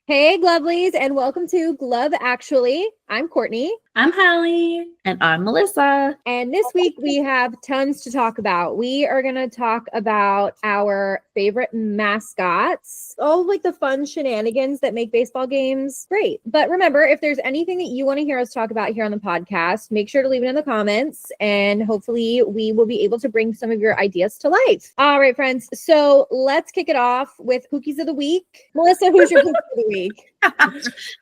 Hey, Glovelies, and welcome to Glove Actually. I'm Courtney. I'm Hallie. And I'm Melissa. And this week we have tons to talk about. We are going to talk about our favorite mascots, all like the fun shenanigans that make baseball games great. But remember, if there's anything that you want to hear us talk about here on the podcast, make sure to leave it in the comments and hopefully we will be able to bring some of your ideas to life. All right, friends. So let's kick it off with Pookies of the Week. Melissa, who's your Pookie of the Week?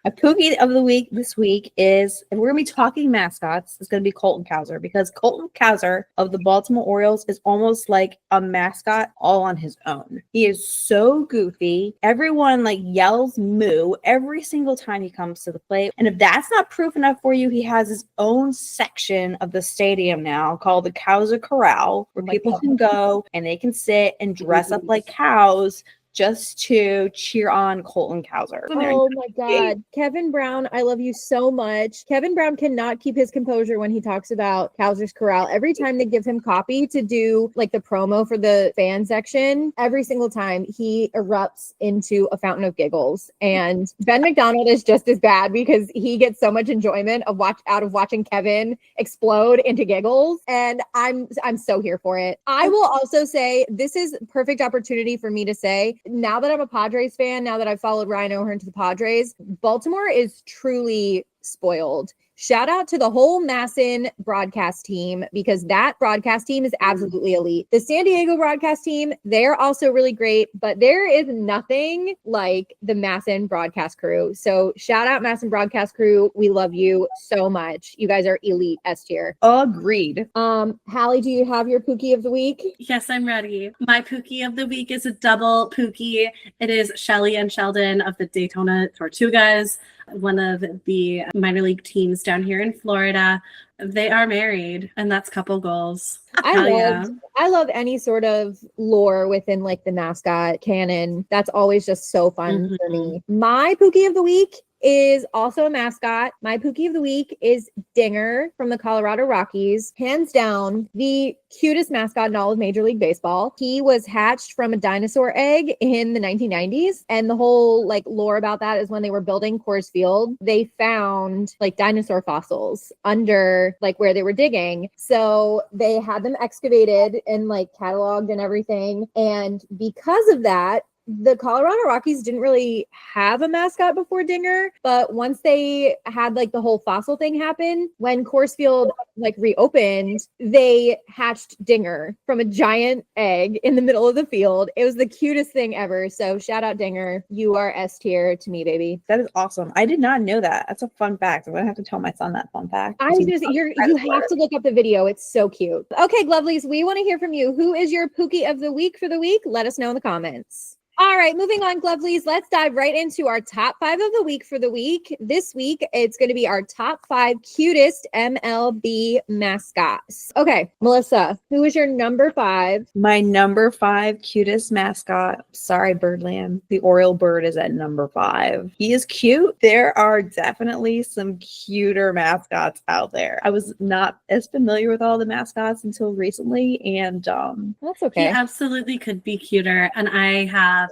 A Pookie of the Week this week is, if we're going to be talking mascots, it's going to be Colton Cowser, because Colton Cowser of the Baltimore Orioles is almost like a mascot all on his own. He is so goofy. Everyone yells moo every single time he comes to the plate. And if that's not proof enough for you, he has his own section of the stadium now called the Cowser Corral, where people can go and they can sit and dress up like cows just to cheer on Colton Cowser. Oh my God. Kevin Brown, I love you so much. Kevin Brown cannot keep his composure when he talks about Cowser's Corral. Every time they give him copy to do the promo for the fan section, every single time he erupts into a fountain of giggles. And Ben McDonald is just as bad because he gets so much enjoyment out of watching Kevin explode into giggles. And I'm so here for it. I will also say this is perfect opportunity for me to say, now that I'm a Padres fan, now that I've followed Ryan O'Hearn to the Padres, Baltimore is truly spoiled. Shout out to the whole Masson broadcast team, because that broadcast team is absolutely elite. The San Diego broadcast team, they're also really great, but there is nothing like the Masson broadcast crew. So shout out Masson broadcast crew. We love you so much. You guys are elite S tier. Agreed. Hallie, do you have your Pookie of the week? Yes, I'm ready. My Pookie of the week is a double Pookie. It is Shelly and Sheldon of the Daytona Tortugas, one of the minor league teams down here in Florida. They are married, and that's couple goals. I love any sort of lore within the mascot canon. That's always just so fun for me. My Pookie of the week is also a mascot. My Pookie of the week is Dinger from the Colorado Rockies. Hands down, the cutest mascot in all of Major League Baseball. He was hatched from a dinosaur egg in the 1990s. And the whole lore about that is when they were building Coors Field, they found dinosaur fossils under where they were digging. So they had them excavated and cataloged and everything. And because of that, the Colorado Rockies didn't really have a mascot before Dinger, but once they had the whole fossil thing happen, when Coors Field reopened, they hatched Dinger from a giant egg in the middle of the field. It was the cutest thing ever. So shout out Dinger. You are S tier to me, baby. That is awesome. I did not know that. That's a fun fact. I'm gonna have to tell my son that fun fact. You have to look up the video. It's so cute. Okay, Glovelies, we want to hear from you. Who is your Pookie of the week for the week? Let us know in the comments. All right, moving on, Glovelies. Let's dive right into our top 5 of the week for the week. This week, it's going to be our top 5 cutest MLB mascots. Okay, Melissa, who is your number 5? My number 5 cutest mascot. Sorry, Birdland. The Oriole bird is at number 5. He is cute. There are definitely some cuter mascots out there. I was not as familiar with all the mascots until recently, and that's okay. He absolutely could be cuter, and I have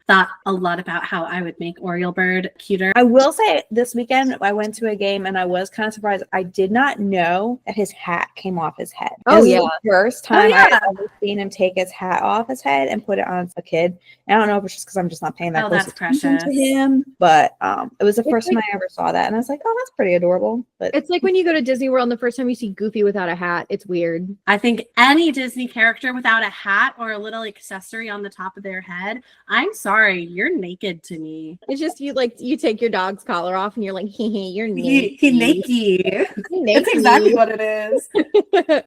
thought a lot about how I would make Oriole bird cuter. I will say this weekend I went to a game and I was kind of surprised. I did not know that his hat came off his head. Oh, yeah. The first time I've ever seen him take his hat off his head and put it on a kid. And I don't know if it's just because I'm just not paying that close attention to him, but it was the first time I ever saw that, and I was like, oh, that's pretty adorable. But it's like when you go to Disney World and the first time you see Goofy without a hat, it's weird. I think any Disney character without a hat or a little accessory on the top of their head, I'm sorry, you're naked to me. It's just you take your dog's collar off and you're like, hee, you're naked. He naked. That's exactly what it is.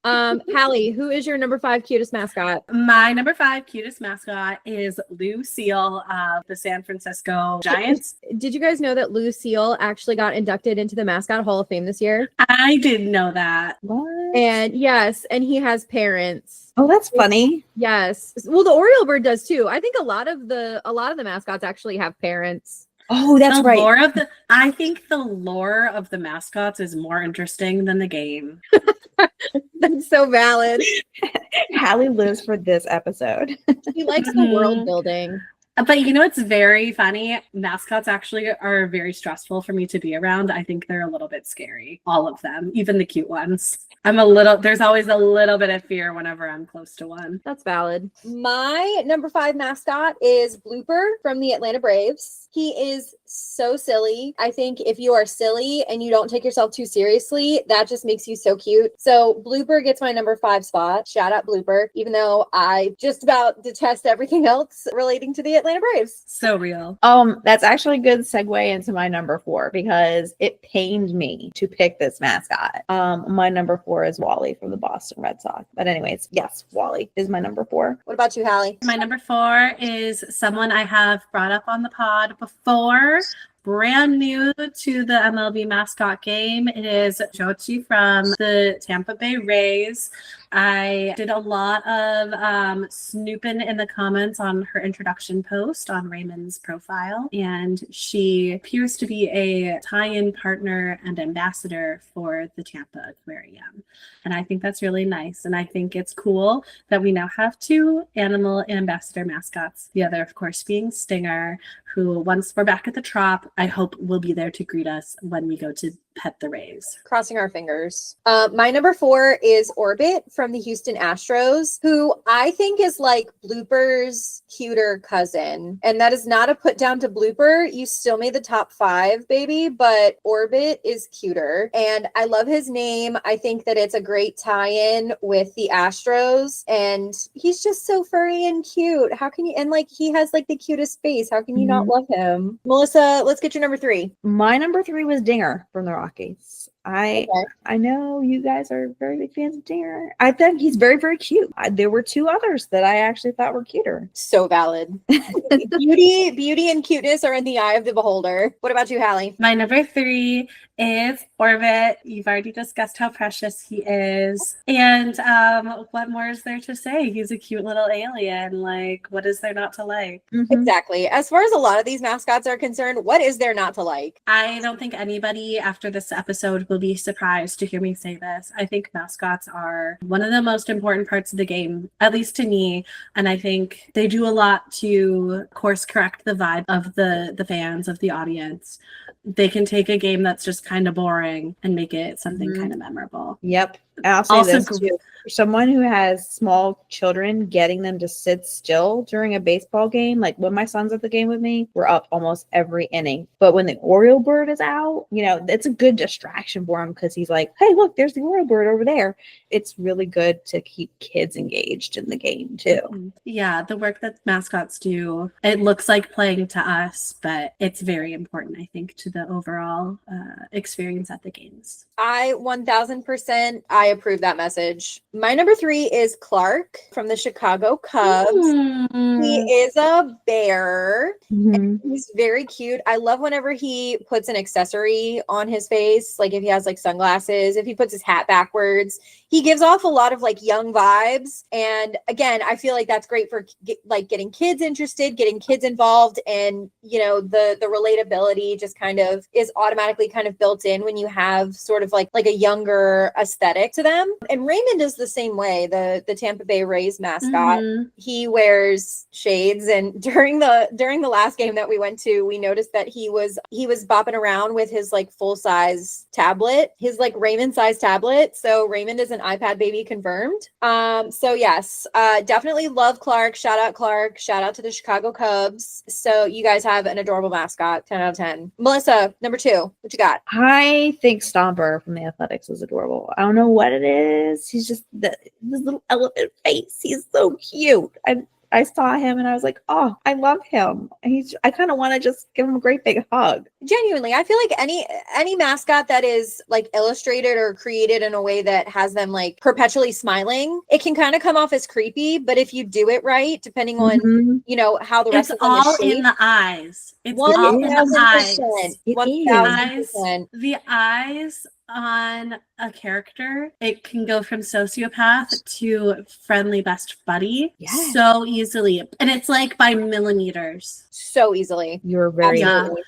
Hallie, who is your number 5 cutest mascot? My number 5 cutest mascot is Lucille of the San Francisco Giants. Did you guys know that Lucille actually got inducted into the Mascot Hall of Fame this year? I didn't know that. What? And yes, and he has parents. Oh, that's funny. Yes. Well, the Oriole bird does too. I think a lot of the mascots actually have parents. Oh, that's right. I think the lore of the mascots is more interesting than the game. That's so valid. Hallie lives for this episode. She likes the world building. But you know, it's very funny. Mascots actually are very stressful for me to be around. I think they're a little bit scary, all of them, even the cute ones. There's always a little bit of fear whenever I'm close to one. That's valid. My number 5 mascot is Blooper from the Atlanta Braves. He is so silly. I think if you are silly and you don't take yourself too seriously, that just makes you so cute. So Blooper gets my number 5 spot. Shout out Blooper, even though I just about detest everything else relating to the Atlanta Braves. So real. That's actually a good segue into my number 4 because it pained me to pick this mascot. My number 4 is Wally from the Boston Red Sox. But anyways, yes, Wally is my number 4. What about you, Hallie? My number 4 is someone I have brought up on the pod before. Brand new to the MLB mascot game. It is Jochi from the Tampa Bay Rays. I did a lot of snooping in the comments on her introduction post on Raymond's profile, and she appears to be a tie-in partner and ambassador for the Tampa Aquarium. And I think that's really nice. And I think it's cool that we now have 2 animal ambassador mascots. The other, of course, being Stinger, who once we're back at the Trop, I hope will be there to greet us when we go to pet the Rays. Crossing our fingers. My number 4 is Orbit from the Houston Astros, who I think is like Blooper's cuter cousin. And that is not a put down to Blooper. You still made the top 5, baby, but Orbit is cuter. And I love his name. I think that it's a great tie-in with the Astros. And he's just so furry and cute. How can you, and like he has like the cutest face. How can you not love him? Melissa, let's get your number 3. My number 3 was Dinger from the Rockies. I know you guys are very big fans of Dinger. I think he's very, very cute. There were 2 others that I actually thought were cuter. So valid. Beauty and cuteness are in the eye of the beholder. What about you, Hallie? My number 3 is Orbit. You've already discussed how precious he is. And what more is there to say? He's a cute little alien. Like, what is there not to like? Exactly. As far as a lot of these mascots are concerned, what is there not to like? I don't think anybody after this episode will be surprised to hear me say this. I think mascots are one of the most important parts of the game, at least to me. And I think they do a lot to course correct the vibe of the fans, of the audience. They can take a game that's just kind of boring and make it something kind of memorable. Yep. I'll say Also this too. For someone who has small children, getting them to sit still during a baseball game, like when my son's at the game with me, we're up almost every inning. But when the Oriole bird is out, it's a good distraction for him because he's like, hey, look, there's the Oriole bird over there. It's really good to keep kids engaged in the game too. Yeah, the work that mascots do, it looks like playing to us, but it's very important, I think, to the overall experience at the games. I 1000% I approve that message. My number 3 is Clark from the Chicago Cubs. He is a bear. And he's very cute. I love whenever he puts an accessory on his face, like if he has like sunglasses, if he puts his hat backwards. He gives off a lot of like young vibes. And again, I feel like that's great for getting kids interested, getting kids involved, and the relatability just kind of is automatically kind of built in when you have sort of like a younger aesthetic to them. And Raymond is the same way. The Tampa Bay Rays mascot, he wears shades, and during the last game that we went to, we noticed that he was bopping around with his like full-size tablet, his like Raymond size tablet. So Raymond is an iPad baby confirmed. So yes, definitely love Clark. Shout out Clark. Shout out to the Chicago Cubs. So you guys have an adorable mascot. 10 out of 10. Melissa, number 2, what you got? I think Stomper from the Athletics is adorable. I don't know what it is. He's just this little elephant face. He's so cute. I saw him and I was like, oh, I love him. I kind of want to just give him a great big hug. Genuinely, I feel like any mascot that is like illustrated or created in a way that has them like perpetually smiling, it can kind of come off as creepy. But if you do it right, depending on how the rest It's of them all is shaped, in the eyes. It's 1000%. all in the eyes. 1000%. The eyes on a character, it can go from sociopath to friendly best buddy so easily. And it's like by millimeters. So easily. You're very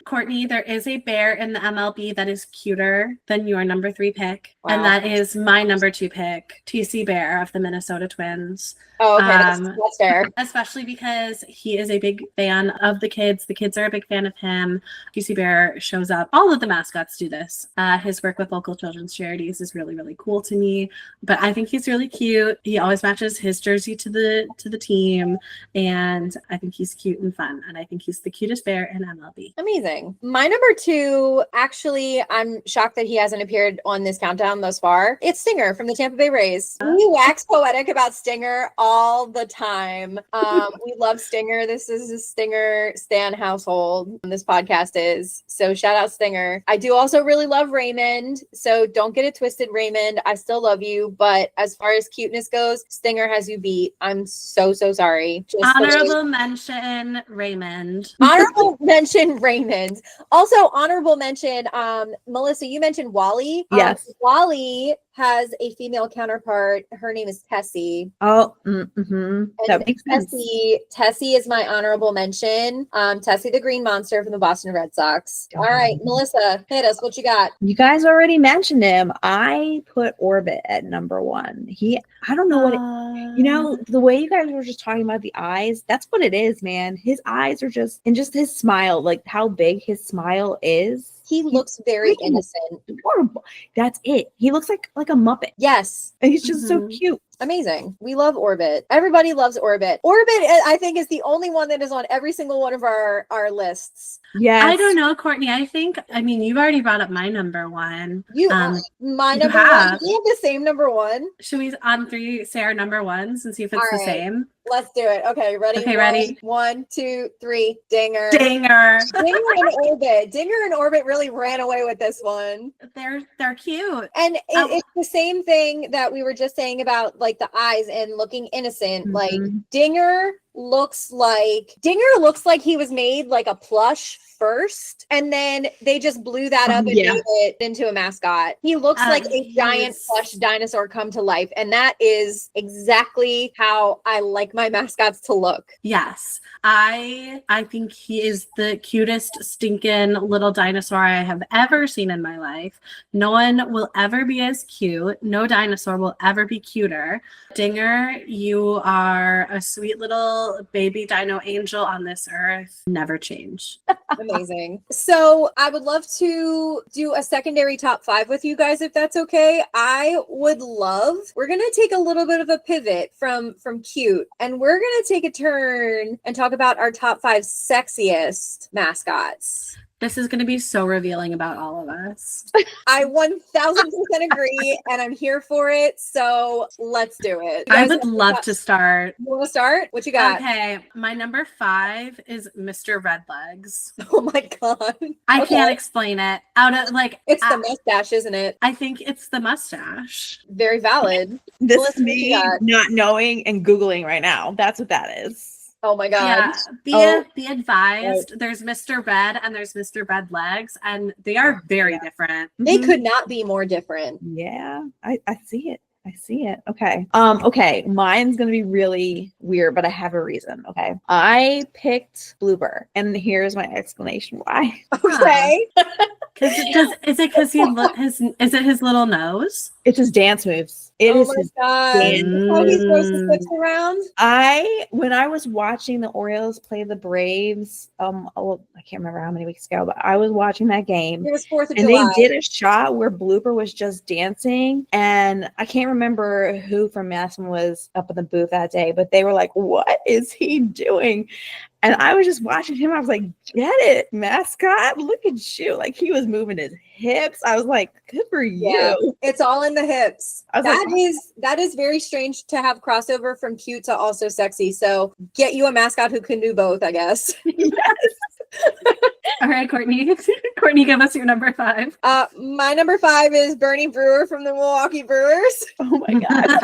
Courtney, there is a bear in the MLB that is cuter than your number 3 pick. Wow. And that is my number 2 pick, TC Bear of the Minnesota Twins. Oh, okay. That's fair. Especially because he is a big fan of the kids. The kids are a big fan of him. TC Bear shows up. All of the mascots do this. His work with local children's charities is really, really cool to me. But I think he's really cute. He always matches his jersey to the team. And I think he's cute and fun. And I think he's the cutest bear in MLB. Amazing. My number 2, actually, I'm shocked that he hasn't appeared on this countdown thus far. It's Stinger from the Tampa Bay Rays. We wax poetic about Stinger all the time. We love Stinger. This is a Stinger stan household. This podcast is. So shout out Stinger. I do also really love Raymond. So don't get it twisted, Raymond. I still love you. But as far as cuteness goes, Stinger has you beat. I'm so sorry. Honorable mention, Raymond. Honorable mention, Raymond. Also, honorable mention, Melissa, you mentioned Wally. Yes. Wally has a female counterpart. Her name is Tessie. Oh, that makes sense. Tessie is my honorable mention. Tessie the Green Monster from the Boston Red Sox. All right, Melissa, hit us. What you got? You guys already mentioned him. I put Orbit at number 1. I don't know what the way you guys were just talking about the eyes, that's what it is, man. His eyes are just his smile, like how big his smile is. He looks very innocent. Adorable. That's it. He looks like a Muppet. Yes. And he's just so cute. Amazing. We love Orbit. Everybody loves Orbit. Orbit, I think, is the only one that is on every single one of our lists. Yes. I don't know, Courtney. I mean, you've already brought up my number 1. My number 1. We have the same number 1. Should we on 3 say our number 1s and see if it's the same? Let's do it. Okay, ready? Okay, ready? 1, 2, 3. Dinger. Dinger. Dinger and Orbit really ran away with this one. They're cute. And it's the same thing that we were just saying about like the eyes and looking innocent. Like Dinger looks like he was made like a plush first, and then they just blew that up and made it into a mascot. He looks like a giant plush dinosaur come to life, and that is exactly how I like my mascots to look. Yes. I think he is the cutest stinking little dinosaur I have ever seen in my life. No one will ever be as cute. No dinosaur will ever be cuter. Dinger, you are a sweet little baby dino angel on this earth. Never change. Amazing. So I would love to do a secondary top 5 with you guys, if that's okay. We're going to take a little bit of a pivot from cute, and we're going to take a turn and talk about our top 5 sexiest mascots. This is going to be so revealing about all of us. I 1000% agree, and I'm here for it. So let's do it. I would love to start. You want to start? What you got? Okay. My number 5 is Mr. Redlegs. Oh my God. I can't explain it. It's the mustache, isn't it? I think it's the mustache. Very valid. This is me not knowing and Googling right now. That's what that is. Oh my God. Yeah. Be advised. There's Mr. Red and there's Mr. Redlegs, and they are very different. They could not be more different. Yeah, I see it. I see it. Okay. Okay. Mine's going to be really weird, but I have a reason. Okay. I picked Blooper, and here's my explanation why. Okay. Is it his little nose? It's his dance moves. It is his dance. How he throws his hips around. When I was watching the Orioles play the Braves, I can't remember how many weeks ago, but I was watching that game. It was 4th of and July. They did a shot where Blooper was just dancing, and I can't remember who from Mascot was up in the booth that day, but they were like, "What is he doing?" And I was just watching him. I was like, "Get it, Mascot! Look at you!" Like he was moving his hips. I was like, "Good for you!" Yeah, it's all in the hips. That is very strange to have crossover from cute to also sexy. So get you a mascot who can do both, I guess. Yes. All right, Courtney. Courtney, give us your number 5. My number 5 is Bernie Brewer from the Milwaukee Brewers. Oh my God.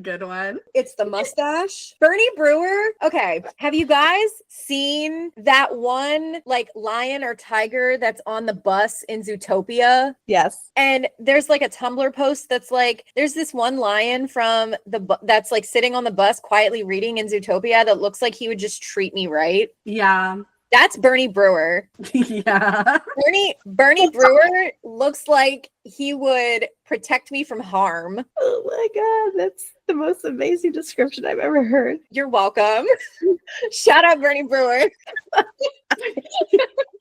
Good one. It's the mustache. Bernie Brewer. Okay. Have you guys seen that one like lion or tiger that's on the bus in Zootopia? Yes. And there's like a Tumblr post that's like, there's this one lion from that's like sitting on the bus quietly reading in Zootopia that looks like he would just treat me right. Yeah. That's Bernie Brewer. Yeah. Bernie Brewer looks like he would protect me from harm. Oh my God, that's the most amazing description I've ever heard. You're welcome. Shout out Bernie Brewer.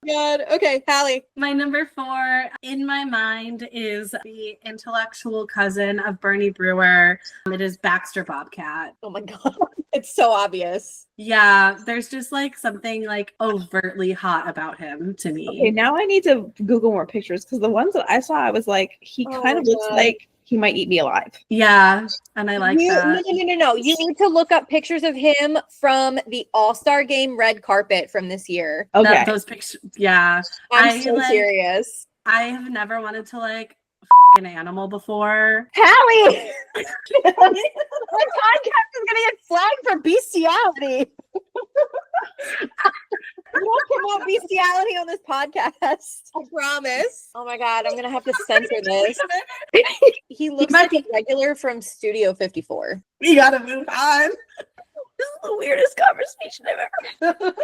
God. Okay, Hallie. My number 4 in my mind is the intellectual cousin of Bernie Brewer. It is Baxter Bobcat. Oh my God. It's so obvious. Yeah, there's just like something like overtly hot about him to me. Okay, now I need to Google more pictures because the ones that I saw, I was like, he Oh kind of my looks God. like he might eat me alive. Yeah, and I like that. No. You need to look up pictures of him from the All-Star Game red carpet from this year. Okay. Those pictures, yeah. I'm so serious. I have never wanted to like an animal before. Hallie! Our podcast is gonna get flagged for bestiality. We won't promote bestiality on this podcast. I promise. Oh my God, I'm gonna have to censor this. He looks like a regular from Studio 54. We gotta move on. This is the weirdest conversation I've ever.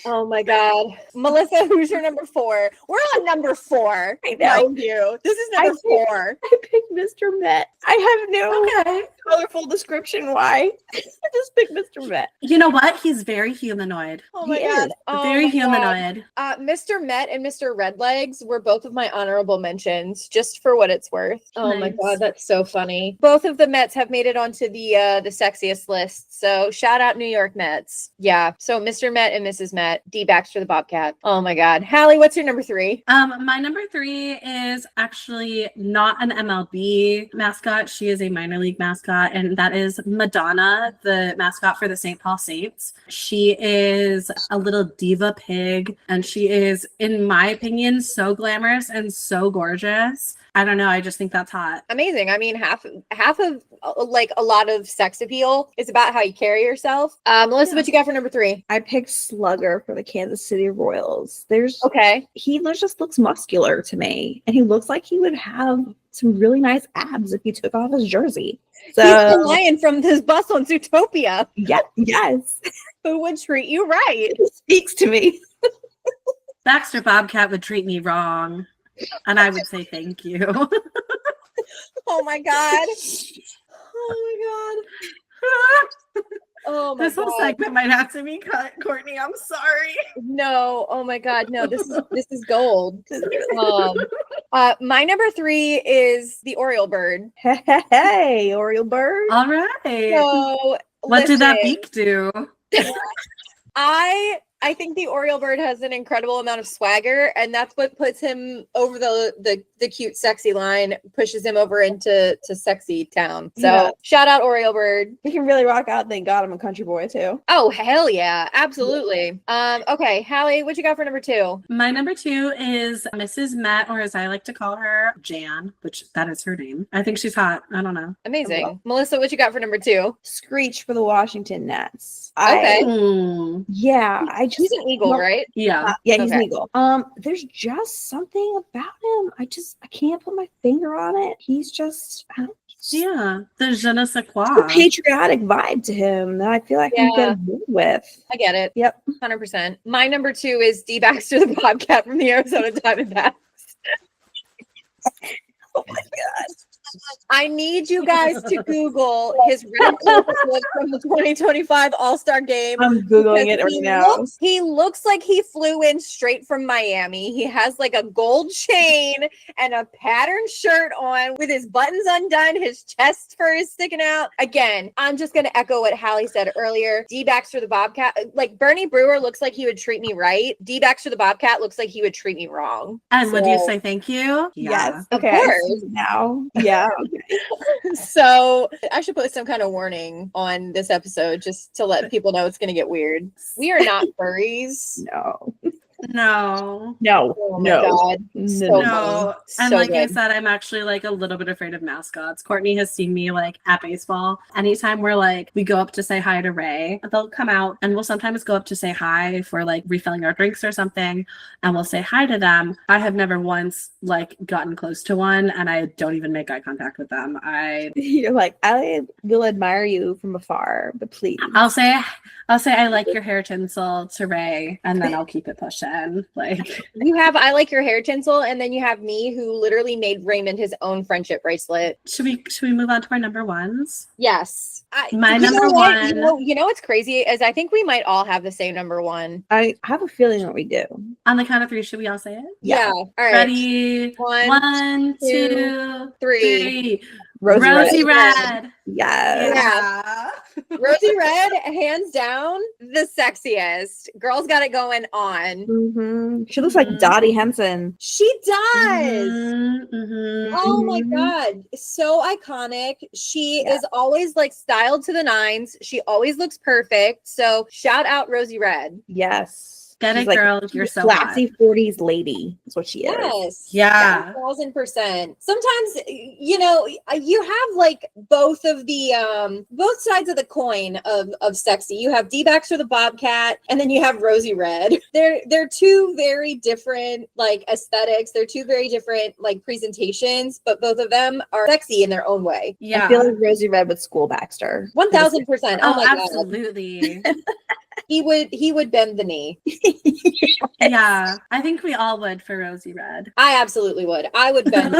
Oh my God. Melissa, who's your number 4? We're on number 4. I know. Mind you. This is number 4. I picked Mr. Met. I have no colorful description why. I just picked Mr. Met. You know what? He's very humanoid. Oh my He God. is. Oh Very my God. humanoid. Mr. Met and Mr. Redlegs were both of my honorable mentions, just for what it's worth. Oh my Nice. God, that's so funny. Both of the Mets have made it onto the sexiest list. So shout out New York Mets. Yeah. So Mr. Met and Mrs. Met, D. Baxter the Bobcat. Oh my God. Hallie, what's your number 3? My number 3 is actually not an MLB mascot. She is a minor league mascot, and that is Madonna, the mascot for the St. Paul Saints. She is a little diva pig, and she is, in my opinion, so glamorous and so gorgeous. I don't know. I just think that's hot. Amazing. I mean, half of like a lot of sex appeal is about how you carry yourself. Melissa, what you got for number 3? I picked Slugger for the Kansas City Royals. Okay. Just looks muscular to me, and he looks like he would have some really nice abs if he took off his jersey. He's the lion from this bus on Zootopia Yes, who would treat you right. it speaks to me. Baxter Bobcat would treat me wrong, and I would say thank you. Oh my God. Oh my God. Oh my This whole God. segment might have to be cut, Courtney. I'm sorry. No. Oh my God. No, this is gold. My number 3 is the Oriole bird. Hey, Oriole bird. All right. So What did that listen, beak do? I think the Oriole bird has an incredible amount of swagger, and that's what puts him over the cute, sexy line, pushes him over into sexy town. So Yeah. shout out Oriole bird. He can really rock out. Thank God I'm a country boy too. Oh hell yeah, absolutely. Okay, Hallie, what you got for number 2? My number 2 is Mrs. Met, or as I like to call her, Jan, which that is her name. I think she's hot. I don't know. Amazing. Melissa, what you got for number 2? Screech for the Washington Nets. Okay. He's an eagle, right? Yeah. Yeah, he's Okay. legal. There's just something about him. I can't put my finger on it. He's just Yeah. The je ne sais a quoi. patriotic vibe to him that I feel like I can get away with. I get it. Yep. 100%. My number 2 is D. Baxter the Bobcat from the Arizona Diamondbacks. Oh my God. I need you guys to Google his red carpet look from the 2025 All-Star Game. I'm Googling it Because right now. He looks like he flew in straight from Miami. He has like a gold chain and a patterned shirt on with his buttons undone. His chest fur is sticking out. Again, I'm just going to echo what Hallie said earlier. D. Baxter the Bobcat, like Bernie Brewer looks like he would treat me right. D. Baxter the Bobcat looks like he would treat me wrong. And would you So- say thank you? Yes. Of Okay. I course. see it now. Yeah. So I should put some kind of warning on this episode just to let people know it's going to get weird. We are not furries. No. No. No. Oh my no. God. No. So no. No, and So like I good. said, I'm actually like a little bit afraid of mascots. Courtney has seen me like at baseball. Anytime we're like, we go up to say hi to Ray, they'll come out and we'll sometimes go up to say hi if we're like refilling our drinks or something, and we'll say hi to them. I have never once like gotten close to one, and I don't even make eye contact with them. You're like, I will admire you from afar, but please. I'll say I like your hair tinsel to Ray, and then I'll keep it pushing. Like You have I like your hair tinsel, and then you have me who literally made Raymond his own friendship bracelet. should we move on to our number ones? Yes. My you number know what? one. You know what's crazy is I think we might all have the same number one. I have a feeling that we do. On the count of three, should we all say it? Yeah. All right. Ready? One, One, two, two, three. three. Rosie Red. Yes. Yeah. Rosie Red, hands down, the sexiest. Girl's got it going on. Mm-hmm. She looks like Mhm. Dottie Henson. She does. Mhm. Oh my Mhm. God. So iconic. She Yeah. is always like styled to the nines. She always looks perfect. So shout out Rosie Red. Yes. Get She's it, like girl. a You're so classy hot. 40s lady. That's what she is. Yes. Yeah. 1000%. Sometimes, you have like both of the both sides of the coin of sexy. You have D-backs or the Bobcat, and then you have Rosie Red. They're two very different like aesthetics. They're two very different like presentations, but both of them are sexy in their own way. Yeah. I feel like Rosie Red with School Baxter. 1000%. Oh my God. absolutely. He would bend the knee. Yeah. I think we all would for Rosie Red. I absolutely would. I would bend.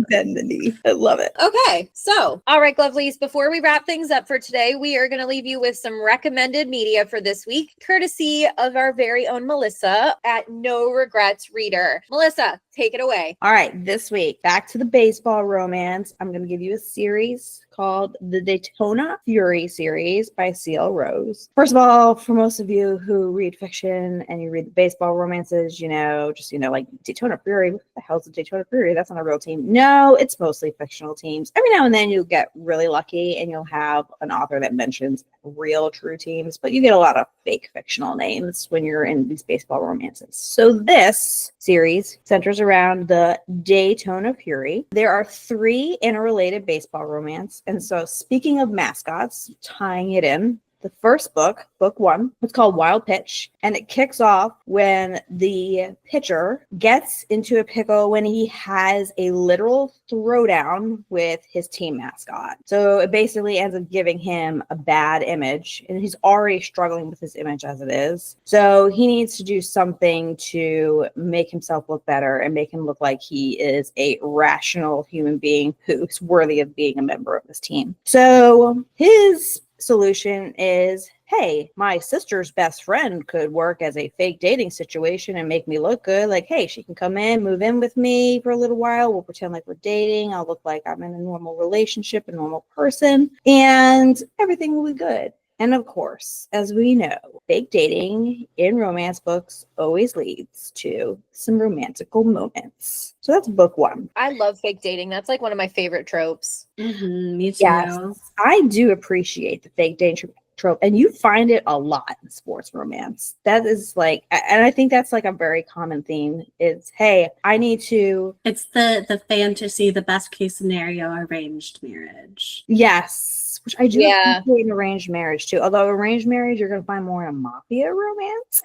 Bend the knee. I love it. Okay, so, all right, lovelies, before we wrap things up for today, we are going to leave you with some recommended media for this week, courtesy of our very own Melissa at No Regrets Reader. Melissa, take it away. All right, this week, back to the baseball romance. I'm going to give you a series called the Daytona Fury series by C.L. Rose. First of all, for most of you who read fiction and you read the baseball romances, like Daytona Fury. What the hell's the Daytona Fury? That's not a real team. No, it's mostly fictional teams. Every now and then you'll get really lucky and you'll have an author that mentions real true teams, but you get a lot of fake fictional names when you're in these baseball romances. So this series centers around the Daytona Fury. There are 3 interrelated baseball romance. And so speaking of mascots, tying it in, the first book 1, it's called Wild Pitch, and it kicks off when the pitcher gets into a pickle when he has a literal throwdown with his team mascot. So it basically ends up giving him a bad image, and he's already struggling with his image as it is. So he needs to do something to make himself look better and make him look like he is a rational human being who's worthy of being a member of this team. So his solution is, hey, my sister's best friend could work as a fake dating situation and make me look good. Like, hey, she can come in, move in with me for a little while. We'll pretend like we're dating. I'll look like I'm in a normal relationship, a normal person, and everything will be good. And of course, as we know, fake dating in romance books always leads to some romantical moments. So that's book 1. I love fake dating. That's like one of my favorite tropes. Me too. Yes, I do appreciate the fake dating trope, and you find it a lot in sports romance. That is like, and I think that's like a very common theme is, hey, I need to. It's the fantasy, the best case scenario arranged marriage. Yes, which I do Yeah. appreciate in arranged marriage too. Although arranged marriage, you're going to find more in a mafia romance.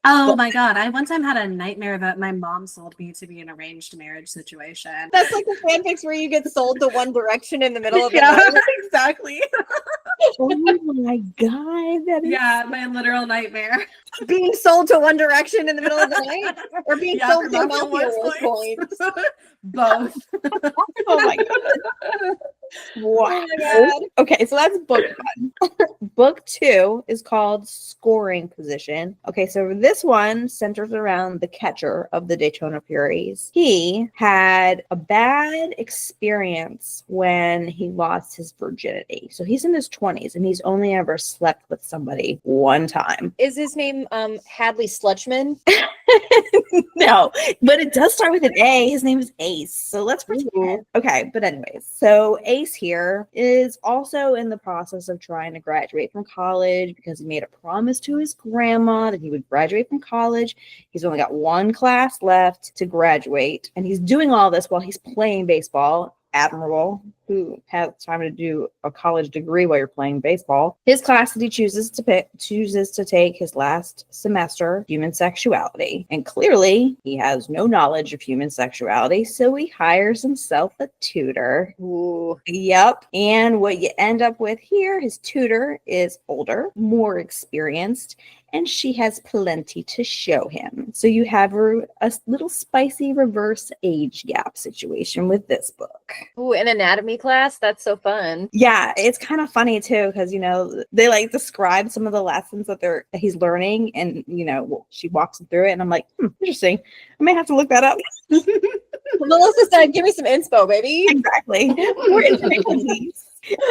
Oh my God. I one time had a nightmare that my mom sold me to be an arranged marriage situation. That's like the fanfics where you get sold to One Direction in the middle of the Yeah, night. exactly. Oh my God. That is Yeah, my literal nightmare. Being sold to One Direction in the middle of the night, or being Yeah, sold to for Mafia Mafia Wars points. coins. Both. Oh my God. Wow. Oh my God. Okay, so that's book 1. Book 2 is called Scoring Position. Okay, so this one centers around the catcher of the Daytona Furies. He had a bad experience when he lost his virginity. So he's in his 20s and he's only ever slept with somebody one time. Is his name Hadley Slutchman? No, but it does start with an A. His name is Ace. So let's pretend. Okay, but anyways, so Ace here is also in the process of trying to graduate from college because he made a promise to his grandma that he would graduate from college. He's only got one class left to graduate, and he's doing all this while he's playing baseball. Admirable. Who has time to do a college degree while you're playing baseball? His class that he chooses to take his last semester, human sexuality. And clearly, he has no knowledge of human sexuality, so he hires himself a tutor. Ooh. Yep. And what you end up with here, his tutor is older, more experienced, and she has plenty to show him. So you have a little spicy reverse age gap situation with this book. Ooh, an anatomy class? That's so fun. Yeah, it's kind of funny too, because they like describe some of the lessons that he's learning, and she walks him through it, and I'm like, interesting. I may have to look that up. Melissa said, "Give me some inspo, baby." Exactly. More information, please.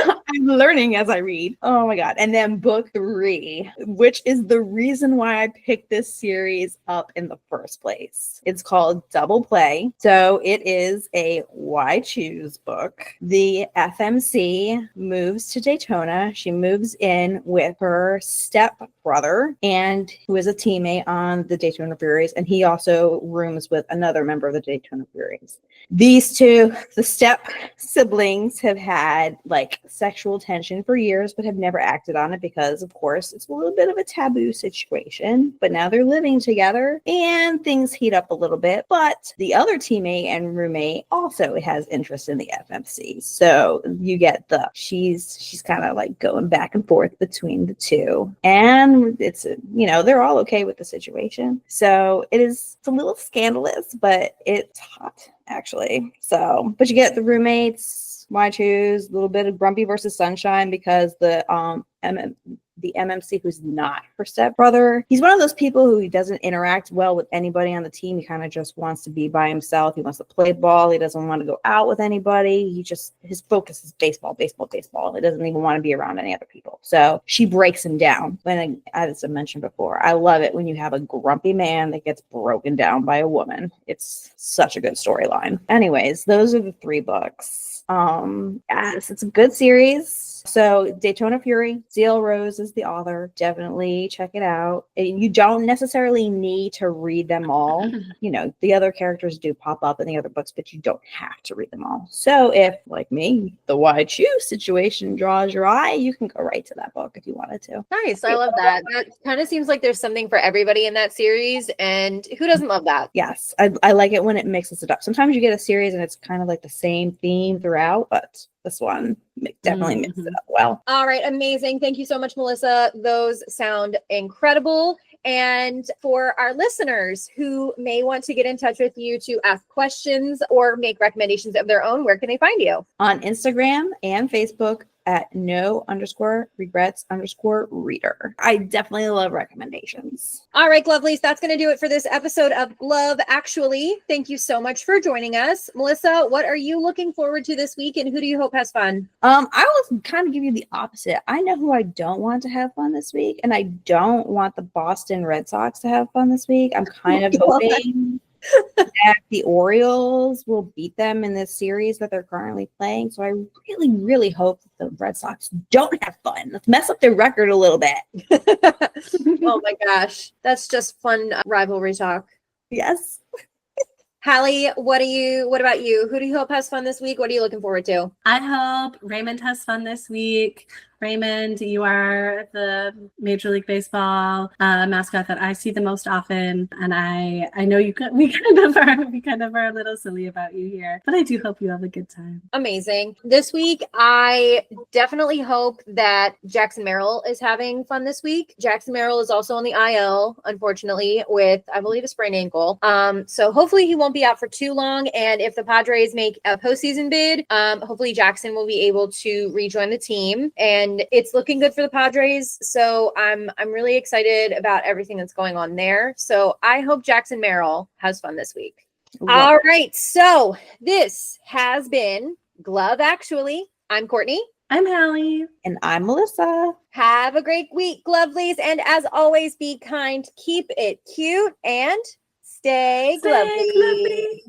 I'm learning as I read. Oh my God. And then book 3, which is the reason why I picked this series up in the first place. It's called Double Play. So it is a Why Choose book. The FMC moves to Daytona. She moves in with her step brother, and who is a teammate on the Daytona Furies. And he also rooms with another member of the Daytona Furies. These two, the step siblings, have had like sexual tension for years, but have never acted on it because, of course, it's a little bit of a taboo situation. But now they're living together and things heat up a little bit. But the other teammate and roommate also has interest in the FMC. So you get she's kind of like going back and forth between the two. And it's, they're all okay with the situation. So it's a little scandalous, but it's hot, actually. So, but you get the roommates, Why Choose, a little bit of Grumpy versus Sunshine, because the MMC, who's not her stepbrother, he's one of those people who doesn't interact well with anybody on the team. He kind of just wants to be by himself. He wants to play ball. He doesn't want to go out with anybody. His focus is baseball, baseball, baseball. He doesn't even want to be around any other people. So she breaks him down. As I mentioned before, I love it when you have a grumpy man that gets broken down by a woman. It's such a good storyline. Anyways, those are the 3 books. Yes, it's a good series. So Daytona Fury, CL Rose is the author. Definitely check it out. And you don't necessarily need to read them all. The other characters do pop up in the other books, but you don't have to read them all. So if, like me, the Why Choose situation draws your eye, you can go right to that book if you wanted to. Nice. I love that. That kind of seems like there's something for everybody in that series. And who doesn't love that? Yes. I like it when it mixes it up. Sometimes you get a series and it's kind of like the same theme throughout, but this one definitely mixes it up well. All right. Amazing. Thank you so much, Melissa. Those sound incredible. And for our listeners who may want to get in touch with you to ask questions or make recommendations of their own, where can they find you? On Instagram and Facebook at no_regrets_reader. I definitely love recommendations. All right, lovelies, that's going to do it for this episode of Love Actually. Thank you so much for joining us. Melissa, what are you looking forward to this week, and who do you hope has fun? I will kind of give you the opposite. I know who I don't want to have fun this week, and I don't want the Boston Red Sox to have fun this week. I'm kind of hoping that the Orioles will beat them in this series that they're currently playing. So I really, really hope that the Red Sox don't have fun. Let's mess up their record a little bit. Oh my gosh. That's just fun rivalry talk. Yes. Hallie, what about you? Who do you hope has fun this week? What are you looking forward to? I hope Raymond has fun this week. Raymond, you are the Major League Baseball mascot that I see the most often, and I know we kind of are a little silly about you here, but I do hope you have a good time. Amazing. This week, I definitely hope that Jackson Merrill is having fun this week. Jackson Merrill is also on the IL, unfortunately, with, I believe, a sprained ankle. So hopefully he won't be out for too long, and if the Padres make a postseason bid, hopefully Jackson will be able to rejoin the team, and it's looking good for the Padres. So I'm really excited about everything that's going on there. So I hope Jackson Merrill has fun this week. All right. So this has been Glove Actually. I'm Courtney. I'm Hallie. And I'm Melissa. Have a great week, lovelies. And as always, be kind, keep it cute, and Stay Stay glowly. glowly.